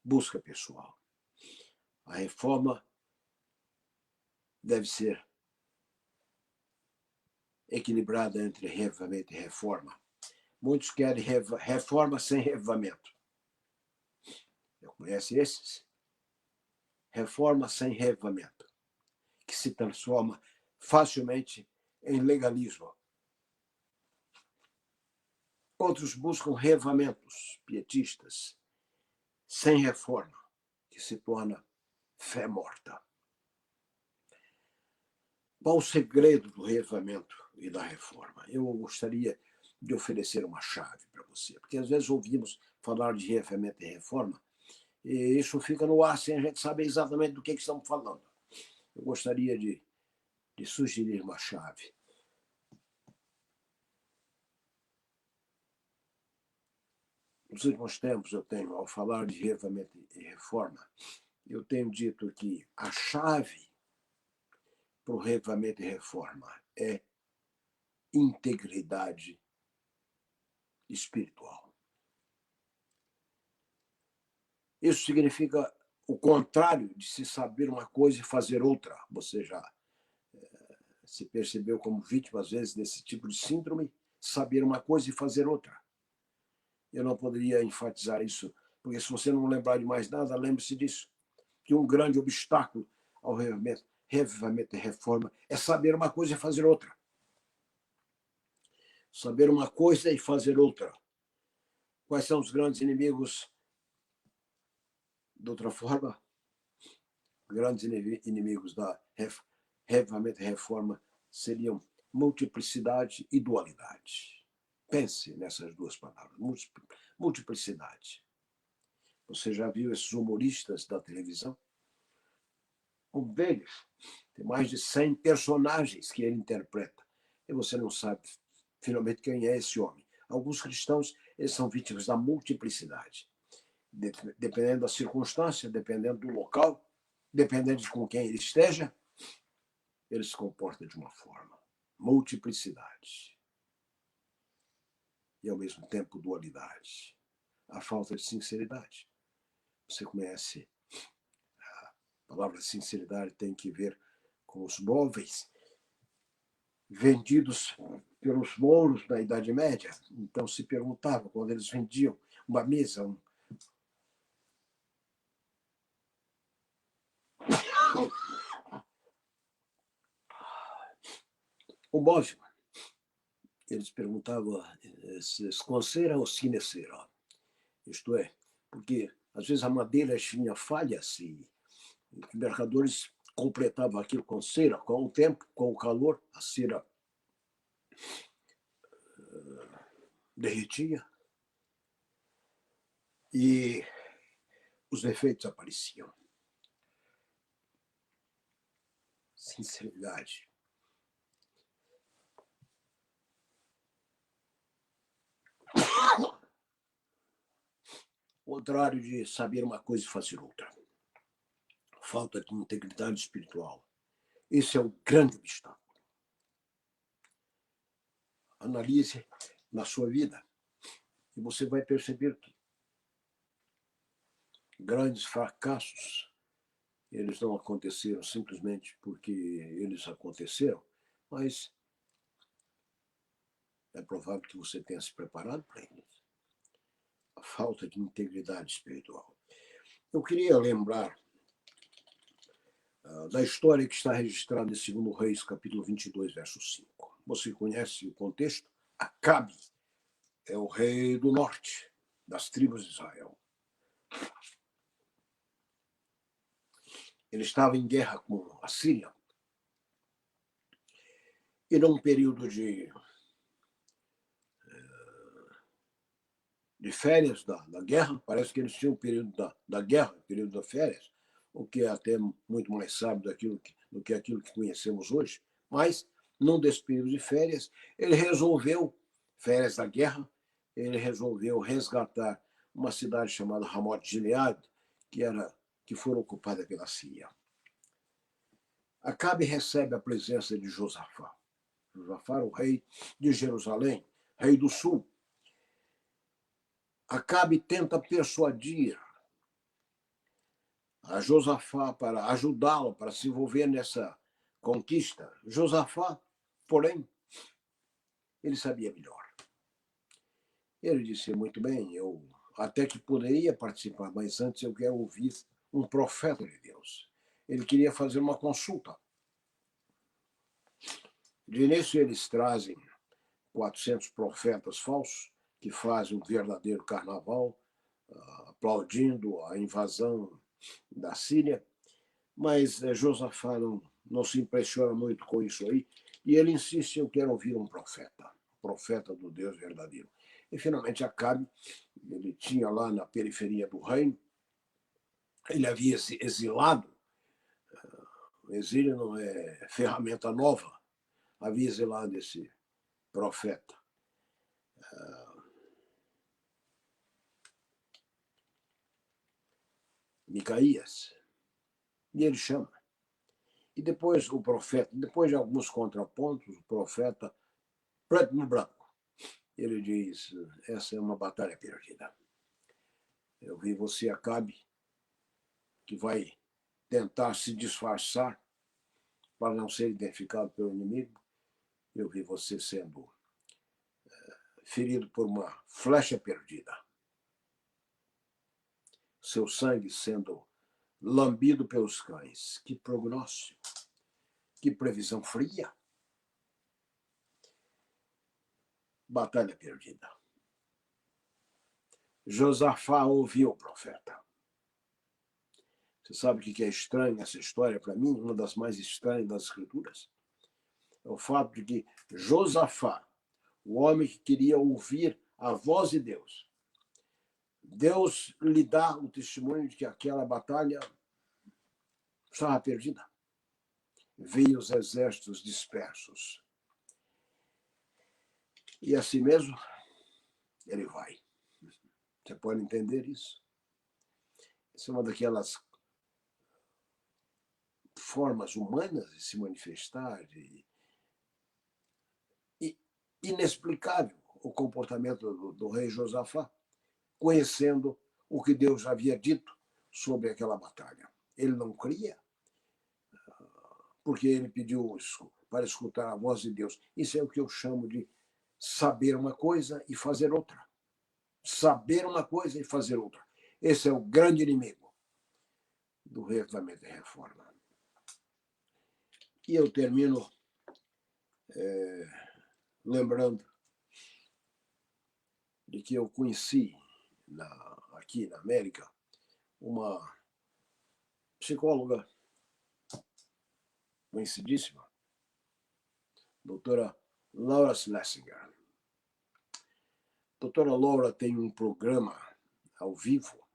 Busca pessoal. A reforma deve ser equilibrada entre reavivamento e reforma. Muitos querem reforma sem reavivamento. Eu conheço esses? Reforma sem reavivamento, que se transforma facilmente em legalismo. Outros buscam reavivamentos pietistas sem reforma, que se torna fé morta. Qual o segredo do reavivamento e da reforma? Eu gostaria de oferecer uma chave para você, porque às vezes ouvimos falar de reavivamento e reforma, e isso fica no ar sem a gente saber exatamente do que estamos falando. Eu gostaria de sugerir uma chave. Nos últimos tempos, ao falar de reavivamento e reforma, eu tenho dito que a chave para o reavivamento e reforma é integridade espiritual. Isso significa o contrário de se saber uma coisa e fazer outra. Você já se percebeu como vítima, às vezes, desse tipo de síndrome? Saber uma coisa e fazer outra. Eu não poderia enfatizar isso, porque se você não lembrar de mais nada, lembre-se disso, que um grande obstáculo ao reavivamento e reforma é saber uma coisa e fazer outra. Saber uma coisa e fazer outra. Quais são os grandes inimigos? De outra forma, grandes inimigos da reavivamento e reforma seriam multiplicidade e dualidade. Pense nessas duas palavras, multiplicidade. Você já viu esses humoristas da televisão? Um deles tem mais de 100 personagens que ele interpreta. E você não sabe, finalmente, quem é esse homem. Alguns cristãos, eles são vítimas da multiplicidade. Dependendo da circunstância, dependendo do local, dependendo de com quem ele esteja, ele se comporta de uma forma. Multiplicidade. E, ao mesmo tempo, dualidade. A falta de sinceridade. Você conhece, a palavra sinceridade tem que ver com os móveis vendidos pelos mouros na Idade Média. Então se perguntava, quando eles vendiam uma mesa, um móvel, eles perguntavam se esconceira ou sineceira. Isto é, porque às vezes a madeira tinha falhas e os mercadores completavam aquilo com cera. Com o tempo, com o calor, a cera derretia e os defeitos apareciam. Sinceridade. O contrário de saber uma coisa e fazer outra. Falta de integridade espiritual. Esse é o grande obstáculo. Analise na sua vida e você vai perceber que grandes fracassos, eles não aconteceram simplesmente porque eles aconteceram, mas é provável que você tenha se preparado para eles. A falta de integridade espiritual. Eu queria lembrar da história que está registrada em 2 Reis, capítulo 22, verso 5. Você conhece o contexto? Acabe é o rei do norte, das tribos de Israel. Ele estava em guerra com a Síria. E num período de férias da guerra, parece que eles tinham o período da guerra, o período das férias, o que é até muito mais sábio do que aquilo que conhecemos hoje. Mas, num desses períodos de férias, ele resolveu, férias da guerra, ele resolveu resgatar uma cidade chamada Ramoth Gilead, que foi ocupada pela Síria. Acabe recebe a presença de Josafá. Josafá, o rei de Jerusalém, rei do sul. Acabe tenta persuadir a Josafá para ajudá-lo, para se envolver nessa conquista. Josafá, porém, ele sabia melhor. Ele disse, muito bem, eu até que poderia participar, mas antes eu quero ouvir um profeta de Deus. Ele queria fazer uma consulta. De início, eles trazem 400 profetas falsos, que fazem um verdadeiro carnaval, aplaudindo a invasão da Síria, mas Josafá não se impressiona muito com isso aí, e ele insiste, eu quero ouvir um profeta do Deus verdadeiro. E finalmente Acabe, ele tinha lá na periferia do reino, ele havia exilado, o exílio não é ferramenta nova, havia exilado esse profeta. Micaías, e ele chama. E depois o profeta, depois de alguns contrapontos, o profeta, preto no branco, ele diz, essa é uma batalha perdida. Eu vi você, Acabe, que vai tentar se disfarçar para não ser identificado pelo inimigo. Eu vi você sendo ferido por uma flecha perdida. Seu sangue sendo lambido pelos cães. Que prognóstico, que previsão fria. Batalha perdida. Josafá ouviu o profeta. Você sabe o que é estranho essa história para mim? Uma das mais estranhas das Escrituras. É o fato de que Josafá, o homem que queria ouvir a voz de Deus, Deus lhe dá o testemunho de que aquela batalha estava perdida. Veio os exércitos dispersos. E assim mesmo, ele vai. Você pode entender isso? Essa é uma daquelas formas humanas de se manifestar, e inexplicável o comportamento do rei Josafá, conhecendo o que Deus havia dito sobre aquela batalha. Ele não cria, porque ele pediu para escutar a voz de Deus. Isso é o que eu chamo de saber uma coisa e fazer outra. Saber uma coisa e fazer outra. Esse é o grande inimigo do reavivamento e reforma. E eu termino lembrando de que eu conheci aqui na América uma psicóloga conhecidíssima, doutora Laura Schlesinger. Doutora Laura tem um programa ao vivo,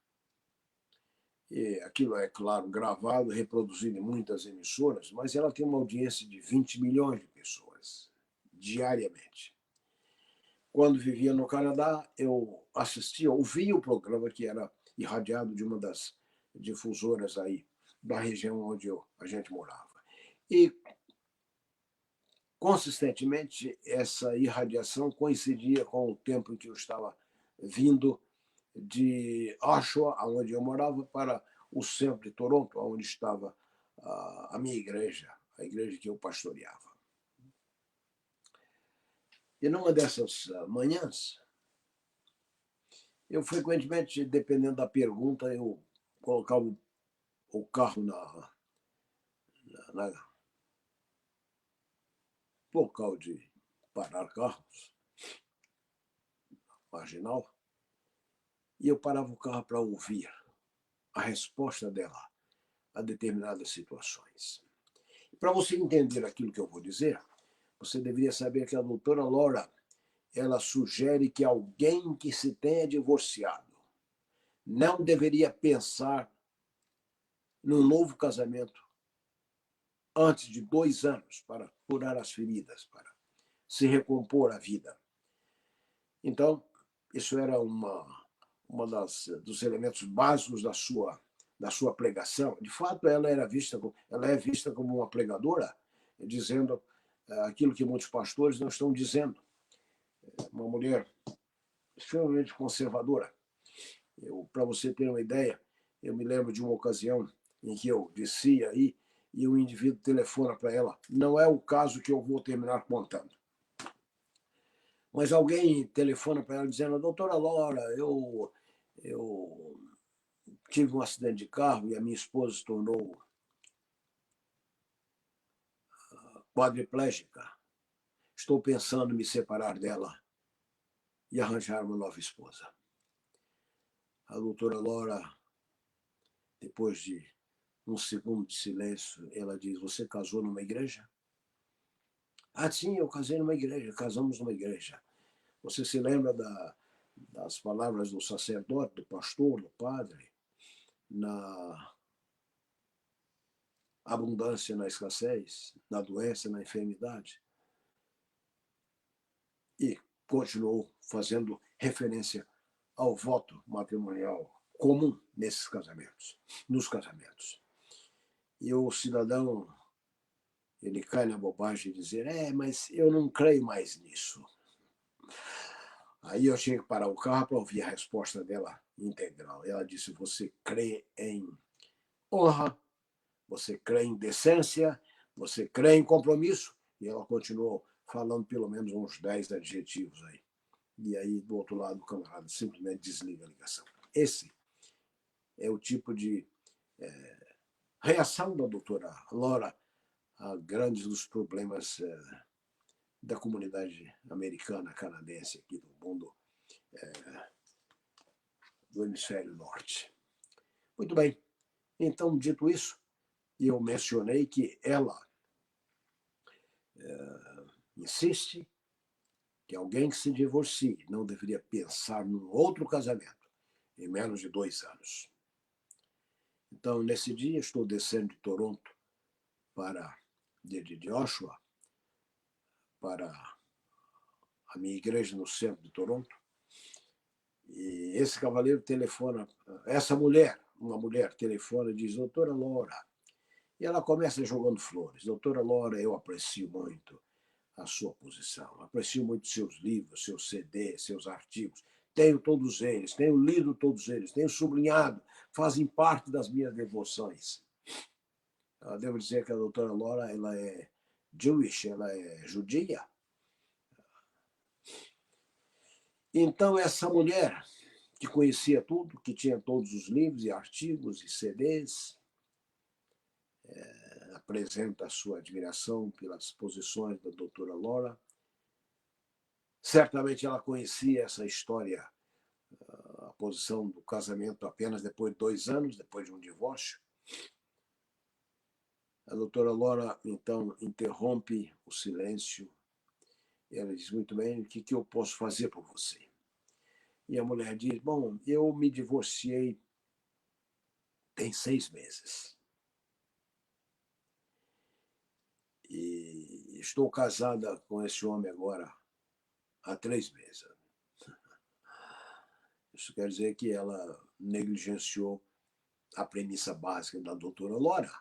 e aquilo é, claro, gravado e reproduzido em muitas emissoras, mas ela tem uma audiência de 20 milhões de pessoas diariamente. Quando vivia no Canadá, eu ouvia o programa que era irradiado de uma das difusoras aí da região onde a gente morava. E, consistentemente, essa irradiação coincidia com o tempo em que eu estava vindo de Oshawa, onde eu morava, para o centro de Toronto, onde estava a minha igreja, a igreja que eu pastoreava. E numa dessas manhãs, eu frequentemente, dependendo da pergunta, eu colocava o carro na local de parar carros, marginal, e eu parava o carro para ouvir a resposta dela a determinadas situações. Para você entender aquilo que eu vou dizer, você deveria saber que a doutora Laura, ela sugere que alguém que se tenha divorciado não deveria pensar num novo casamento antes de 2 anos para curar as feridas, para se recompor a vida. Então, isso era dos elementos básicos da sua pregação. De fato, ela é vista como uma pregadora, dizendo aquilo que muitos pastores não estão dizendo. Uma mulher extremamente conservadora. Para você ter uma ideia, eu me lembro de uma ocasião em que eu descia aí e o indivíduo telefona para ela. Não é o caso que eu vou terminar contando. Mas alguém telefona para ela dizendo: doutora Laura, eu tive um acidente de carro e a minha esposa se tornou quadriplégica. Estou pensando em me separar dela e arranjar uma nova esposa. A doutora Laura, depois de um segundo de silêncio, ela diz: você casou numa igreja? Ah, sim, eu casei numa igreja, casamos numa igreja. Você se lembra das palavras do sacerdote, do pastor, do padre, na abundância, na escassez, na doença, na enfermidade? E continuou fazendo referência ao voto matrimonial comum nos casamentos. E o cidadão, ele cai na bobagem de dizer: mas eu não creio mais nisso. Aí eu tinha que parar o carro para ouvir a resposta dela integral. Ela disse: você crê em honra, você crê em decência, você crê em compromisso? E ela continuou falando pelo menos uns 10 adjetivos aí. E aí, do outro lado, o camarada simplesmente desliga a ligação. Esse é o tipo de reação da doutora Laura a grandes dos problemas da comunidade americana, canadense, aqui do mundo do hemisfério norte. Muito bem. Então, dito isso, eu mencionei que ela insiste que alguém que se divorcie não deveria pensar num outro casamento em menos de 2 anos. Então, nesse dia, estou descendo de Toronto de Oshawa para a minha igreja no centro de Toronto. E esse cavaleiro telefona, uma mulher telefona e diz: doutora Laura. E ela começa jogando flores. Doutora Laura, eu aprecio muito a sua posição, aprecio muito seus livros, seus CDs, seus artigos. Tenho todos eles, tenho lido todos eles, tenho sublinhado, fazem parte das minhas devoções. Eu devo dizer que a doutora Laura, ela é Jewish, ela é judia. Então, essa mulher que conhecia tudo, que tinha todos os livros e artigos e CDs, apresenta a sua admiração pelas posições da doutora Laura. Certamente ela conhecia essa história, a posição do casamento apenas depois de 2 anos, depois de um divórcio. A doutora Laura, então, interrompe o silêncio. Ela diz, muito bem, o que eu posso fazer por você? E a mulher diz, bom, eu me divorciei tem 6 meses. E estou casada com esse homem agora há 3 meses. Isso quer dizer que ela negligenciou a premissa básica da doutora Laura.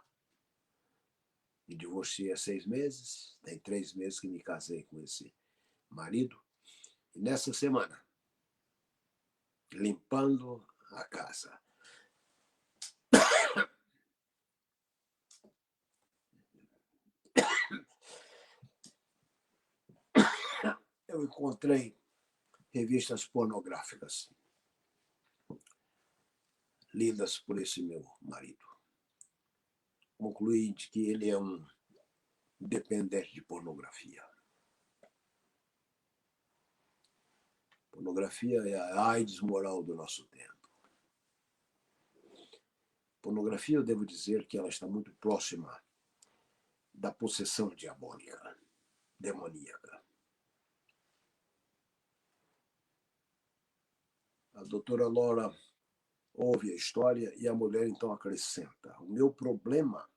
Me divorciei há 6 meses, tem 3 meses que me casei com esse marido. E nessa semana, limpando a casa, eu encontrei revistas pornográficas lidas por esse meu marido. Concluí de que ele é um dependente de pornografia. Pornografia é a AIDS moral do nosso tempo. Pornografia, eu devo dizer que ela está muito próxima da possessão diabólica, demoníaca. A doutora Laura ouve a história e a mulher então acrescenta: o meu problema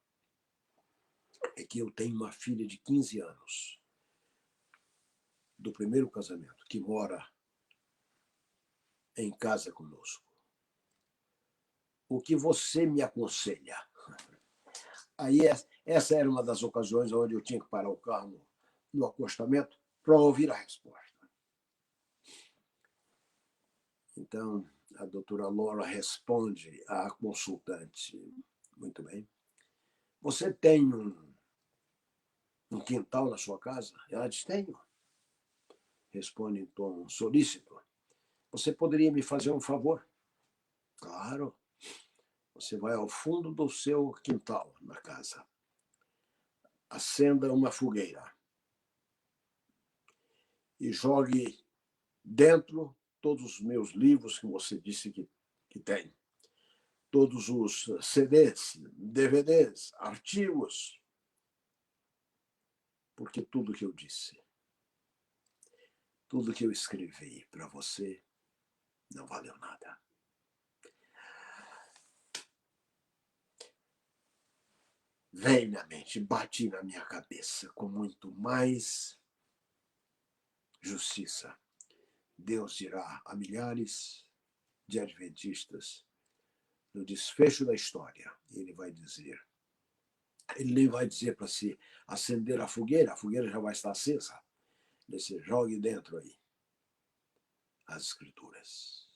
é que eu tenho uma filha de 15 anos do primeiro casamento que mora em casa conosco. O que você me aconselha? Aí essa era uma das ocasiões onde eu tinha que parar o carro no acostamento para ouvir a resposta. Então, a doutora Laura responde à consultante: muito bem. Você tem um quintal na sua casa? Ela diz: tenho. Responde em tom solícito: você poderia me fazer um favor? Claro. Você vai ao fundo do seu quintal, na casa. Acenda uma fogueira. E jogue dentro todos os meus livros que você disse que tem. Todos os CDs, DVDs, artigos. Porque tudo que eu disse, tudo que eu escrevi para você não valeu nada. Vem na mente, bate na minha cabeça com muito mais justiça. Deus dirá a milhares de adventistas no desfecho da história. Ele nem vai dizer para se acender a fogueira já vai estar acesa. Ele se jogue dentro aí as escrituras,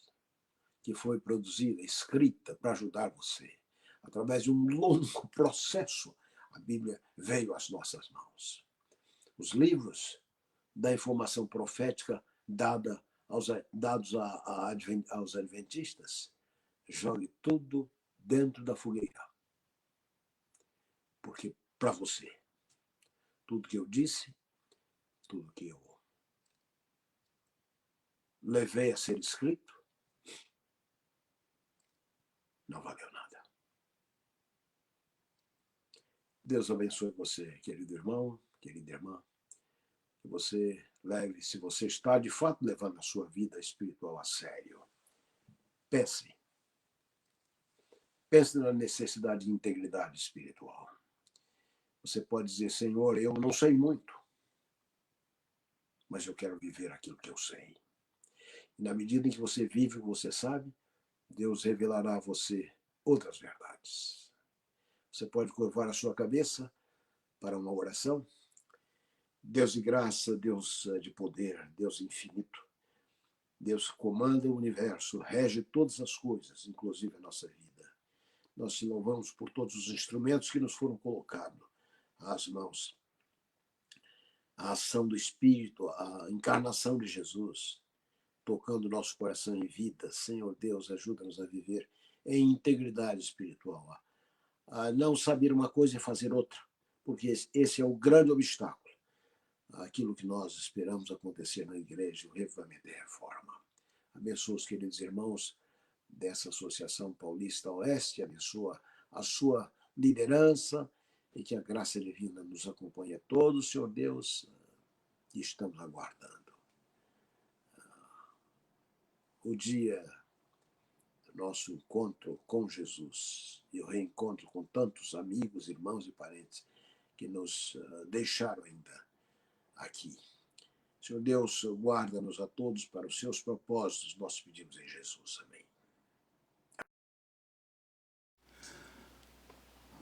que foi produzida, escrita para ajudar você. Através de um longo processo, a Bíblia veio às nossas mãos. Os livros da informação profética dados aos adventistas, jogue tudo dentro da fogueira. Porque para você, tudo que eu disse, tudo que eu levei a ser escrito, não valeu nada. Deus abençoe você, querido irmão, querida irmã. Que você leve, se você está de fato levando a sua vida espiritual a sério, pense na necessidade de integridade espiritual. Você pode dizer: Senhor, eu não sei muito, mas eu quero viver aquilo que eu sei. E na medida em que você vive o que você sabe, Deus revelará a você outras verdades. Você pode curvar a sua cabeça para uma oração. Deus de graça, Deus de poder, Deus infinito. Deus comanda o universo, rege todas as coisas, inclusive a nossa vida. nós te louvamos por todos os instrumentos que nos foram colocados às mãos. A ação do Espírito, a encarnação de Jesus, tocando nosso coração em vida. Senhor Deus, ajuda-nos a viver em integridade espiritual, a não saber uma coisa e fazer outra, porque esse é o grande obstáculo, aquilo que nós esperamos acontecer na igreja, o revivamento e a reforma. Abençoa os queridos irmãos dessa Associação Paulista Oeste, abençoa a sua liderança e que a graça divina nos acompanhe a todos, Senhor Deus, e estamos aguardando o dia do nosso encontro com Jesus e o reencontro com tantos amigos, irmãos e parentes que nos deixaram ainda aqui. Senhor Deus, guarda-nos a todos para os seus propósitos, nós pedimos em Jesus. Amém.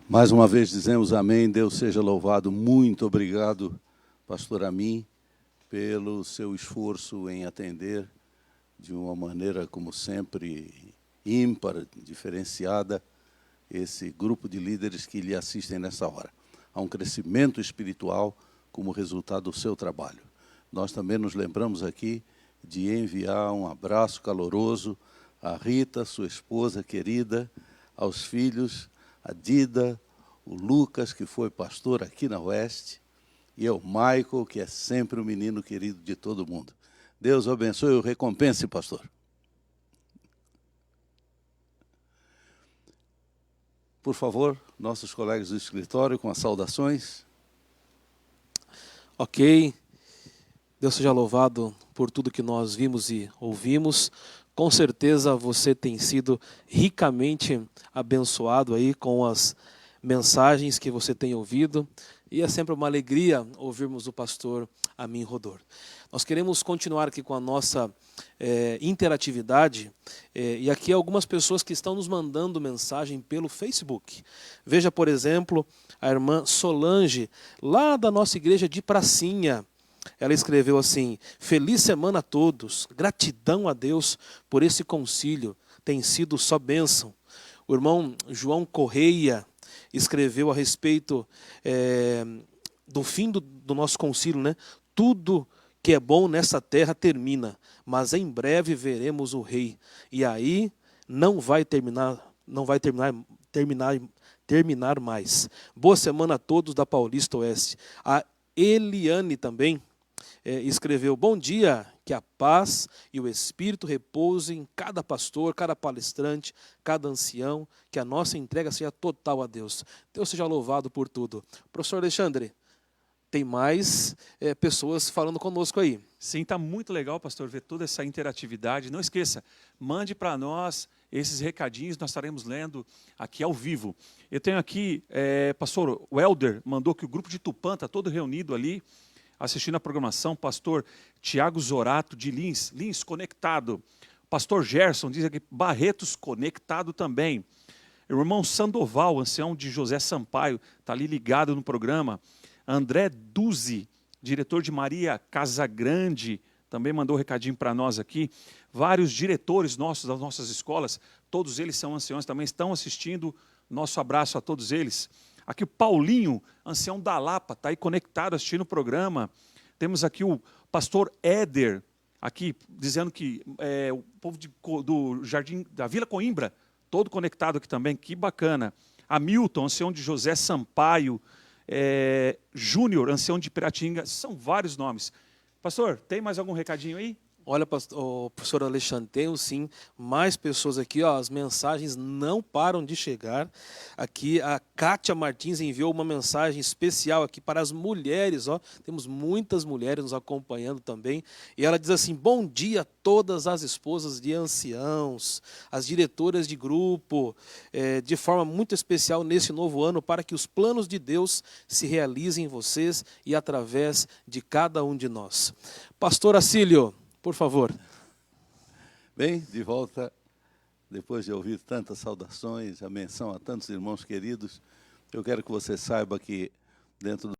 Mais uma vez dizemos amém, Deus seja louvado. Muito obrigado, pastor Amin, pelo seu esforço em atender de uma maneira, como sempre, ímpar, diferenciada, esse grupo de líderes que lhe assistem nessa hora. Há um crescimento espiritual como resultado do seu trabalho. Nós também nos lembramos aqui de enviar um abraço caloroso à Rita, sua esposa querida, aos filhos, a Dida, o Lucas, que foi pastor aqui na Oeste, e ao Michael, que é sempre um menino querido de todo mundo. Deus o abençoe e o recompense, pastor. Por favor, nossos colegas do escritório com as saudações. Ok. Deus seja louvado por tudo que nós vimos e ouvimos. Com certeza você tem sido ricamente abençoado aí com as mensagens que você tem ouvido. E é sempre uma alegria ouvirmos o pastor Amin Rodor. Nós queremos continuar aqui com a nossa interatividade. E aqui algumas pessoas que estão nos mandando mensagem pelo Facebook. Veja, por exemplo, a irmã Solange, lá da nossa igreja de Pracinha. Ela escreveu assim: feliz semana a todos, gratidão a Deus por esse concílio, tem sido só bênção. O irmão João Correia escreveu a respeito do fim do nosso concílio, né? Tudo que é bom nessa terra termina, mas em breve veremos o Rei, e aí não vai terminar mais. Boa semana a todos da Paulista Oeste. A Eliane também escreveu: bom dia, que a paz e o Espírito repousem em cada pastor, cada palestrante, cada ancião, que a nossa entrega seja total a Deus. Deus seja louvado por tudo. Professor Alexandre, tem mais pessoas falando conosco aí. Sim, está muito legal, pastor, ver toda essa interatividade. Não esqueça, mande para nós esses recadinhos, nós estaremos lendo aqui ao vivo. Eu tenho aqui, pastor, o Helder mandou que o grupo de Tupã está todo reunido ali, assistindo a programação. Pastor Tiago Zorato, de Lins conectado. Pastor Gerson, diz aqui, Barretos conectado também. O irmão Sandoval, ancião de José Sampaio, está ali ligado no programa. André Duzi, diretor de Maria Casagrande, também mandou um recadinho para nós aqui. Vários diretores nossos, das nossas escolas, todos eles são anciões, também estão assistindo. Nosso abraço a todos eles. Aqui o Paulinho, ancião da Lapa, está aí conectado, assistindo o programa. Temos aqui o pastor Éder, aqui dizendo que o povo do Jardim da Vila Coimbra, todo conectado aqui também, que bacana. Hamilton, ancião de José Sampaio, Júnior, ancião de Piratinga, são vários nomes. Pastor, tem mais algum recadinho aí? Olha, professor Alexandre, tenho sim mais pessoas aqui, ó, as mensagens não param de chegar. Aqui a Kátia Martins enviou uma mensagem especial aqui para as mulheres, ó. Temos muitas mulheres nos acompanhando também. E ela diz assim: bom dia a todas as esposas de anciãos, as diretoras de grupo, de forma muito especial nesse novo ano, para que os planos de Deus se realizem em vocês e através de cada um de nós. Pastor Acílio, por favor. Bem, de volta, depois de ouvir tantas saudações, a menção a tantos irmãos queridos, eu quero que você saiba que dentro do